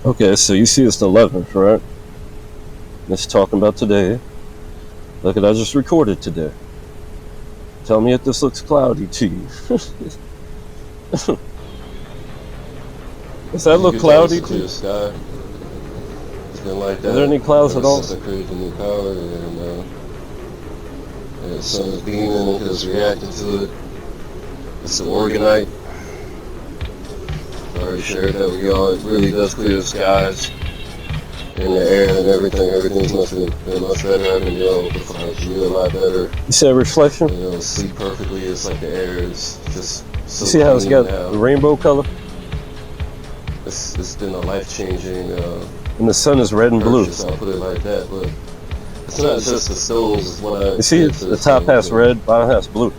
Okay, so you see it's the 11th, right? Let's talk about today. Look at I just recorded today. Tell me if this looks cloudy to you. Does that As you look can tell, it's a cloudy to you? clear sky. It's been like Is there that any clouds ever at all? since I created the new power, and the sun is beaming because it's reacting to it. It's the organite. I already shared that with y'all. It really does clear the skies and the air and everything. Everything's been much better. I've been dealing with the 5G a lot better. You see that reflection? Sleep perfectly. It's like the air is just so You see how it's clean got now. the rainbow color? It's been a life-changing And the sun is red and blue. purchase. I'll put it like that. But it's not just the stoves. It's when I You see get to the top stoves, has red, bottom has blue.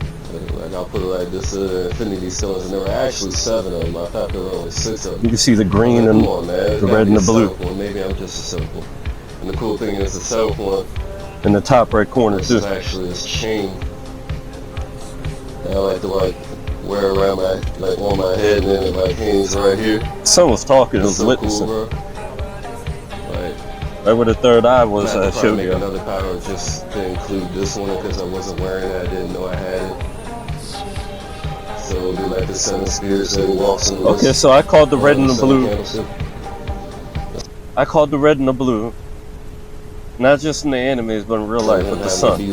Like I'll put it like this: infinity stones, and there were actually 7 of them. I thought there were only 6 of them. You can see the green Like, and come on, man. the red and the blue. One. Maybe I'm just a 7th one. And the cool thing is the 7th one. In the top right corner This too. is actually this chain that I like to wear around on my head, and then it hangs right here. Someone was talking, it was so witnessing. cool, bro. Right where the third eye was, I showed make you. Another power just to include this one because I wasn't wearing it. I didn't know I had it. So it'll be like the 7 spirits that he walks in. Okay, so I called the red and the blue. I called the red and the blue. Not just in the animes, but in real life with the sun. I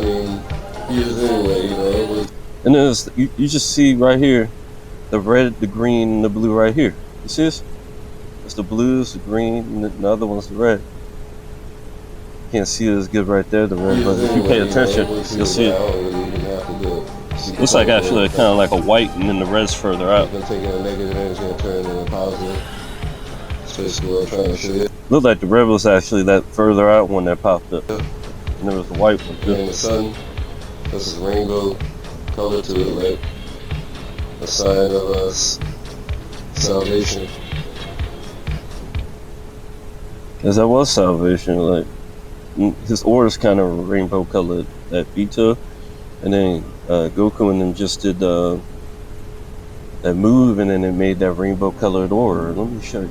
mean, he is anyway, And there's, you just see right here, the red, the green, and the blue right here. You see this? It's the blues, the green, and the other one's the red. Can't see it as good right there, the red, but if you pay attention, you'll see it. Looks like actually kind of like a white, and then the red's further out. Taking a negative energy and turning it into positive. That's basically what I'm trying to show you. Looked like the red was actually that further out one that popped up. And there was the white one too. And the sun, this is rainbow color to it, right? A sign of us salvation. Because that was salvation, like his aura is kind of rainbow colored, that Vita, and then Goku and them just did that move, and then it made that rainbow colored aura. Let me show you.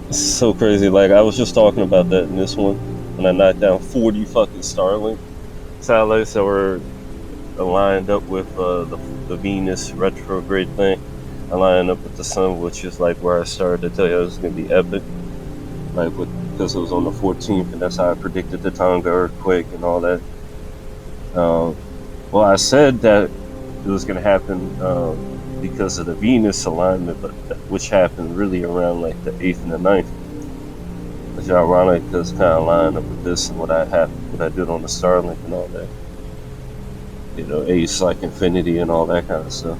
It's so crazy. Like I was just talking about that in this one when I knocked down 40 fucking Starlink satellites that were aligned up with the Venus retrograde thing. I lined up with the sun, which is like where I started to tell you it was gonna be epic. Like because it was on the 14th, and that's how I predicted the Tonga earthquake and all that. Well, I said that it was gonna happen because of the Venus alignment, but which happened really around like the 8th and the 9th. Which is ironic because it's kind of lined up with this and what I did on the Starlink and all that. Ace like infinity and all that kind of stuff.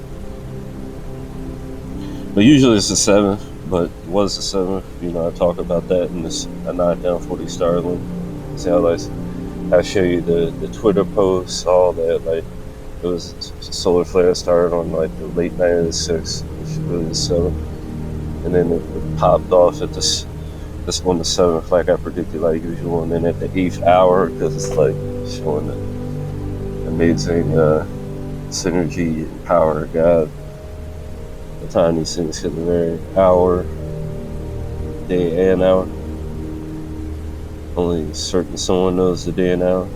But usually it's the 7th, but it was the 7th. I talk about that in this. I knocked down 40 Starlink satellites. I show you the Twitter posts, all that. Like it was solar flare started on like the late night of the 6th, which is really the 7th, and then it popped off at this on the 7th, like I predicted, like usual, and then at the 8th hour, because it's like showing the amazing synergy and power of God. The time these things hit the very hour, day and hour. Only certain someone knows the day and hour.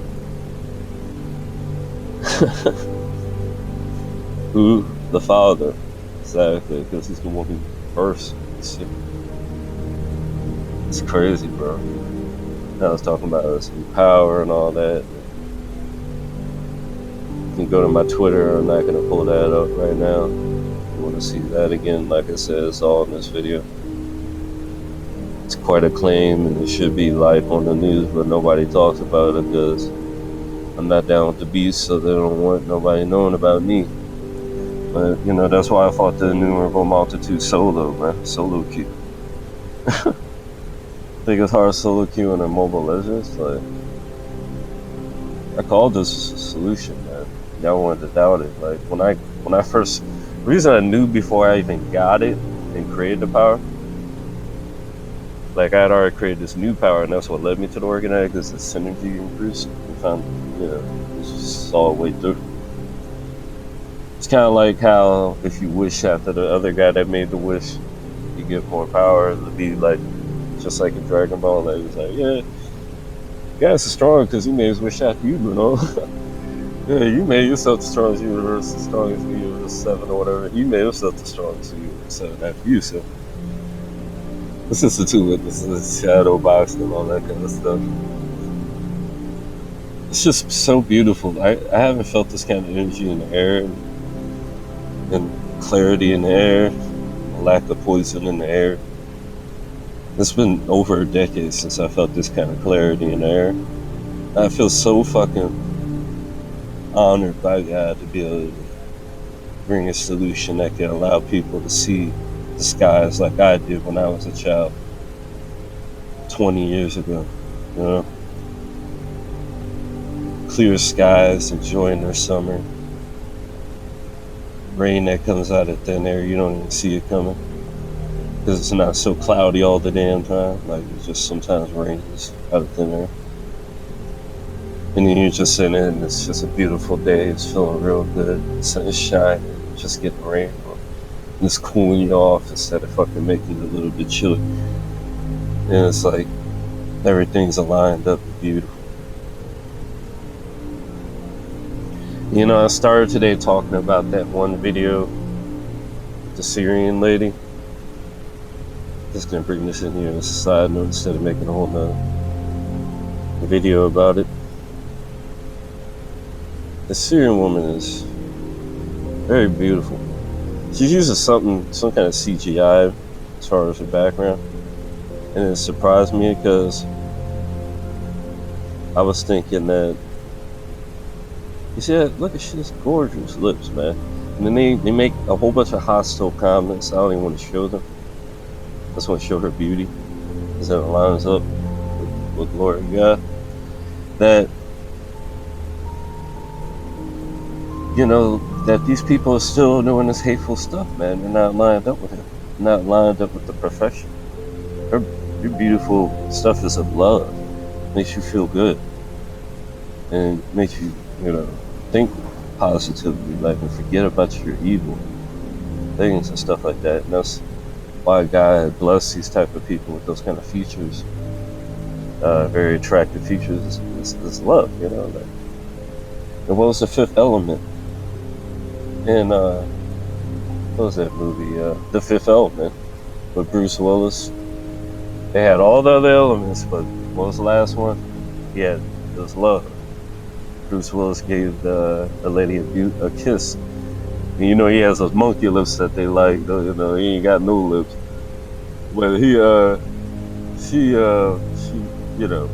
Who? The Father. Exactly, because he's the one who first. It's crazy, bro. I was talking about some power and all that. You can go to my Twitter. I'm not going to pull that up right now. If you want to see that again, like I said, it's all in this video. It's quite a claim, and it should be live on the news, but nobody talks about it because I'm not down with the beast, so they don't want nobody knowing about me. But, that's why I fought the innumerable multitude solo, man. Solo queue. Think it's hard solo queue in a Mobile Legends? Like, I called this a solution, man. Y'all wanted to doubt it. Like, when I first, the reason I knew before I even got it and created the power, like I had already created this new power, and that's what led me to the Organite, because the synergy increased. We found, it's just all the way through. It's kind of like how if you wish after the other guy that made the wish, you get more power. It'll be like just like in Dragon Ball. That was like, yeah, guys are strong because he made his wish after you, you know. Yeah, you made yourself the strongest universe, the strongest universe 7 or whatever. You made yourself the strongest universe 7 after you, so. This is the two witnesses, shadow boxing and all that kind of stuff. It's just so beautiful. I haven't felt this kind of energy in the air and clarity in the air, a lack of poison in the air. It's been over a decade since I felt this kind of clarity in the air. I feel so fucking honored by God to be able to bring a solution that can allow people to see the skies like I did when I was a child 20 years ago. You know? Clear skies, enjoying their summer. Rain that comes out of thin air, you don't even see it coming. Because it's not so cloudy all the damn time. Like, it just sometimes rains out of thin air. And then you're just in it, and it's just a beautiful day. It's feeling real good. The sun is shining, just getting rain. And it's cooling you off instead of fucking making it a little bit chilly. And it's like, everything's aligned up and beautiful. You know, I started today talking about that one video, the Syrian lady. Just gonna bring this in here as a side note instead of making a whole nother video about it. The Syrian woman is very beautiful. She uses some kind of CGI as far as her background, and it surprised me because I was thinking that, you see that? Look at she's gorgeous lips, man. And then they make a whole bunch of hostile comments. I don't even want to show them. I just want to show her beauty, because it lines up with glory of God. That, you know, that these people are still doing this hateful stuff, man. They're not lined up with him. They're not lined up with the profession. Your beautiful stuff is of love. Makes you feel good. And makes you, you know, think positively, like, and forget about your evil things and stuff like that. And that's why God bless these type of people with those kind of features, very attractive features. Is love, you know. Like, and what was the fifth element in what was that movie? The Fifth Element with Bruce Willis. They had all the other elements, but what was the last one? Yeah, it was love. Bruce Willis gave the lady a kiss. And you know he has those monkey lips that they like. You know, he ain't got no lips. But she, you know,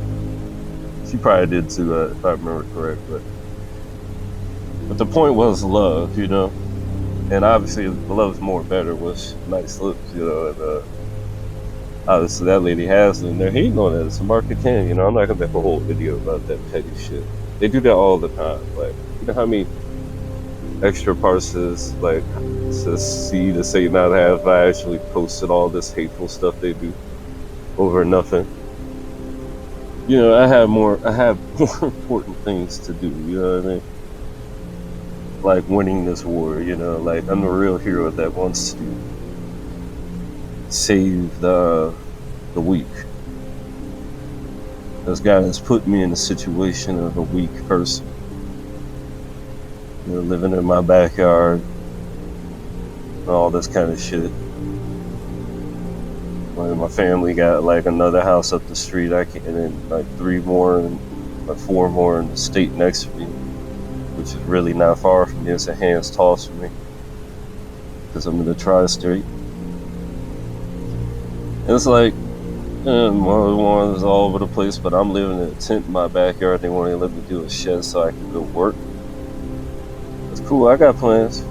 she probably did too, if I remember correct. But the point was love, you know. And obviously, love's more better was nice lips, you know. And obviously, that lady has it, and they're hating on it. It's a market can, you know. I'm not gonna make a whole video about that petty shit. They do that all the time. Like, you know how many extra parses, like, to see to say not have I actually posted all this hateful stuff they do over nothing. You know, I have more important things to do, you know what I mean? Like winning this war, you know, like I'm the real hero that wants to save the weak. This guy has put me in a situation of a weak person. You know, living in my backyard, and all this kind of shit. When my family got like another house up the street, and then like 3 more and like 4 more in the state next to me, which is really not far from me. It's a hand's toss for me, because I'm in the tri-state. And it's like, one is all over the place, but I'm living in a tent in my backyard. They won't even let me do a shed so I can go work. It's cool, I got plans.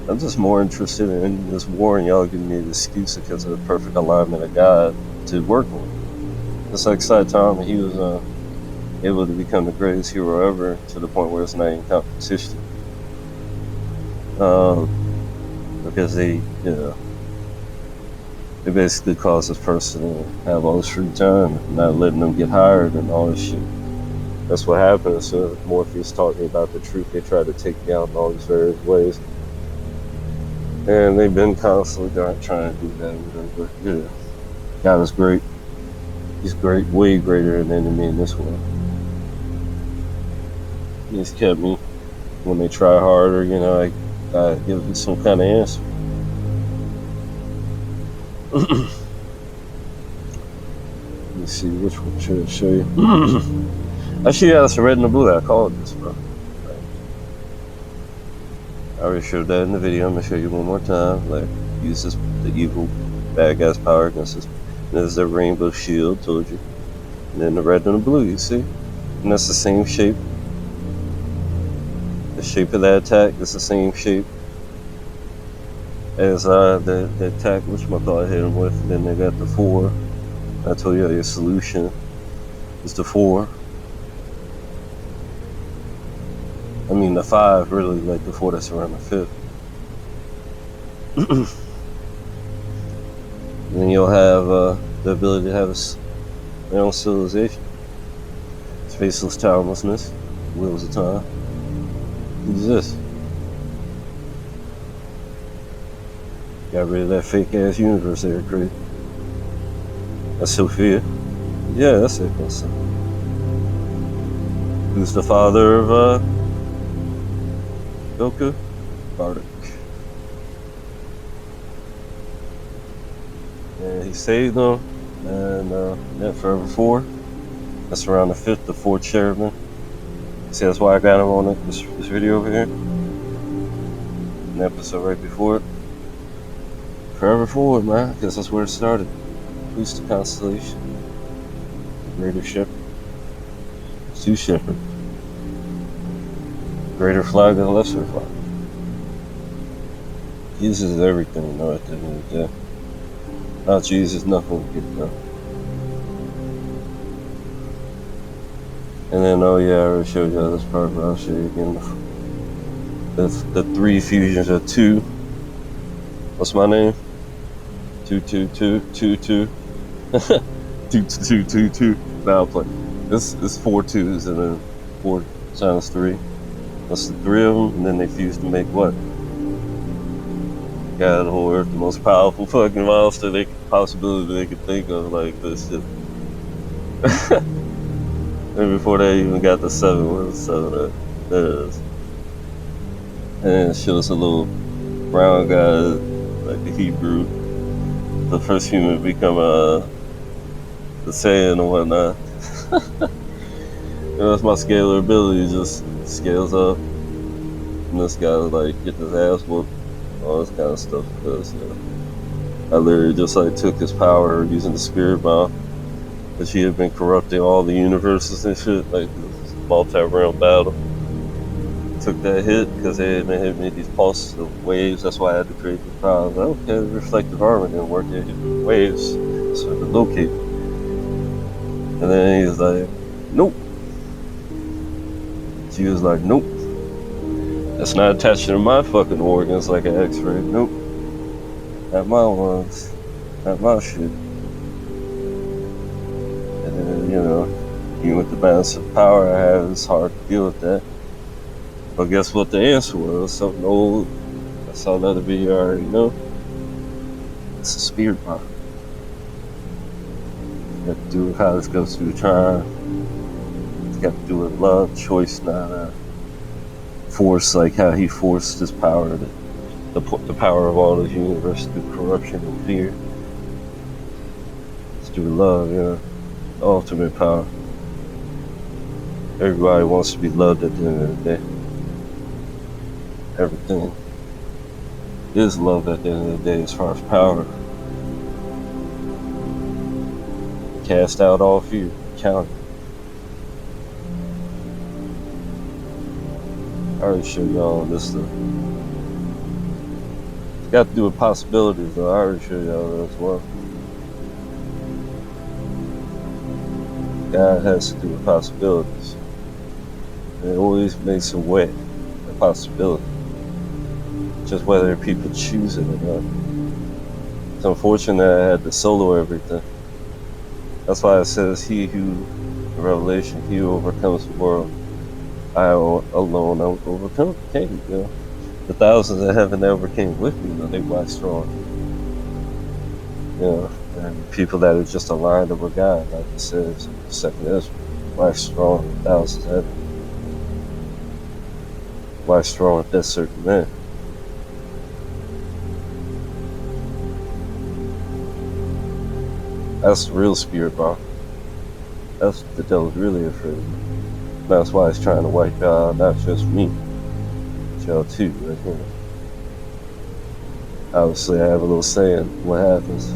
I'm just more interested in this war, and y'all giving me the excuse because of the perfect alignment of God to work on. It's like Saitama, he was able to become the greatest hero ever to the point where it's not even competition. Because they, you know, they basically cause this person to have all this free time, not letting them get hired and all this shit. That's what happens. So Morpheus taught me about the truth. They try to take me out in all these various ways. And they've been constantly trying to do that with them. But yeah, God is great. He's great, way greater than the enemy in this world. He's kept me. When they try harder, you know, I give them some kind of answer. Let me see, which one should I show you? Actually, yeah, that's the red and the blue. I called this, bro. I already showed that in the video. I'm gonna show you one more time. Like, use this, the evil bad guy's power against this. There's the rainbow shield, told you. And then the red and the blue, you see? And that's the same shape. The shape of that attack is the same shape as the attack which my thought hit him with. And then they got the 4. I told you your solution is the 4. I mean the 5 really, like the 4 that's around the 5th. And then you'll have the ability to have their own civilization. Faceless timelessness, wheels of time. Exists. Got rid of that fake ass universe there, crazy. That's Sophia. Yeah, that's it, my son. Who's the father of Goku? Bardock. And he saved them. And yeah, Forever 4. That's around the 5th, the 4th chairman. See, that's why I got him on this video over here. An episode right before it. Forever 4, man, because that's where it started. Boost the constellation. Greater Shepherd. Sue Shepherd. Greater flag and lesser flag. Jesus is everything, you know, at the end of the day. Without Jesus, nothing will get done. And then, oh yeah, I already showed you this part, but I'll show you again. The 3 fusions are 2. What's my name? 22222. 22222. Now I'll play. This is 4 2s and then 4 times 3. That's the 3 of them, and then they fuse to make what? God, the whole earth, the most powerful fucking monster possibility they could think of, like this shit. And before they even got the 7, where's the 7 at? There it is. And then it shows a little brown guy, like the Hebrew, the first human to become the Saiyan and whatnot. You know, that's my scalar ability, just scales up. And this guy was like, get his ass whooped, all this kind of stuff, because, you know, I literally just like took his power using the spirit bomb. Because he had been corrupting all the universes and shit, like this multi-realm battle. Took that hit because they had been hitting me these pulses of waves. That's why I had to create the power. I was like, okay, reflective armor didn't work. They hit waves, so to locate. And then he was like, nope. She was like, nope. That's not attached to my fucking organs like an X-ray. Nope. Not my ones. Not my shit. And, you know, even with the balance of power I have, it's hard to deal with that. But guess what the answer was? Something old. I saw another video, I already know. It's a spirit power. You got to do with how this goes through time. It's got to do with love, choice, not force, like how he forced his power, the power of all this universe through corruption and fear. It's through love, you know. Ultimate power. Everybody wants to be loved at the end of the day. Everything is love at the end of the day as far as power. Cast out all fear. Count it. I already showed y'all this stuff. It's got to do with possibilities, though. I already showed y'all that as well. God has to do with possibilities. And it always makes a way, a possibility. Just whether people choose it or not. It's unfortunate that I had to solo everything. That's why it says he who The revelation, he who overcomes the world, I alone overcome. Came, you know. The thousands in heaven that overcame with me, you know, they wax strong. You know, and people that are just aligned with God, like it says in 2nd Ezra, wax strong, thousands in heaven. Wax strong with that certain man. That's the real spirit, bro. That's what the devil's really afraid of. That's why he's trying to wipe out not just me, but y'all too, right here. Obviously, I have a little saying what happens,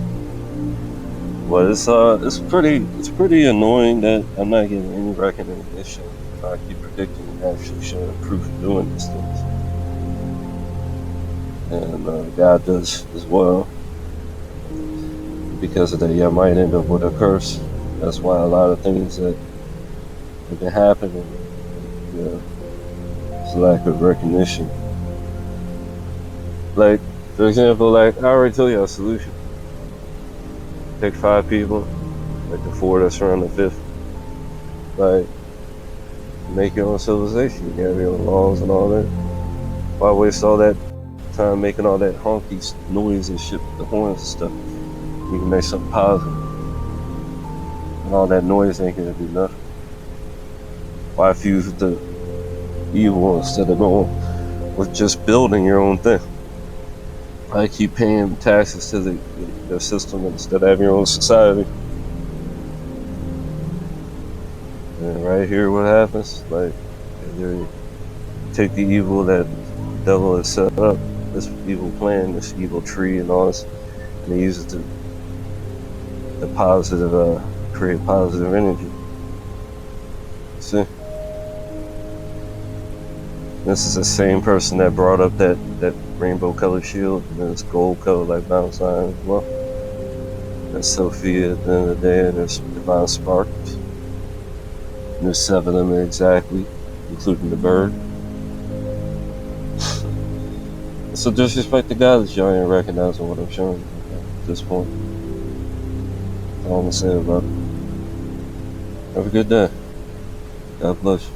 but it's pretty annoying that I'm not getting any recognition. I keep predicting and actually showing proof of doing these things, and God does as well. Because of that, I might end up with a curse. That's why a lot of things that have been happening, you know, it's lack of recognition. Like, for example, like I already told you a solution. Take 5 people, like the 4 that's around the 5th. Like, make your own civilization. You have your own laws and all that. Why waste all that time making all that honky noise and shit with the horns and stuff? You can make something positive. And all that noise ain't gonna do nothing. Why fuse with the evil instead of going with just building your own thing? I keep paying taxes to the system instead of having your own society. And right here, what happens? Like, you take the evil that the devil has set up, this evil plan, this evil tree, and all this, and he uses the positive, create positive energy. See? This is the same person that brought up that rainbow color shield, and then it's gold color like Mount Zion as well. That's Sophia at the end of the day, and there's divine sparks. And there's 7 of them exactly, including the bird. So disrespect to God that y'all ain't recognizing what I'm showing you at this point. That's all I'm gonna say about it. Have a good day. God bless you.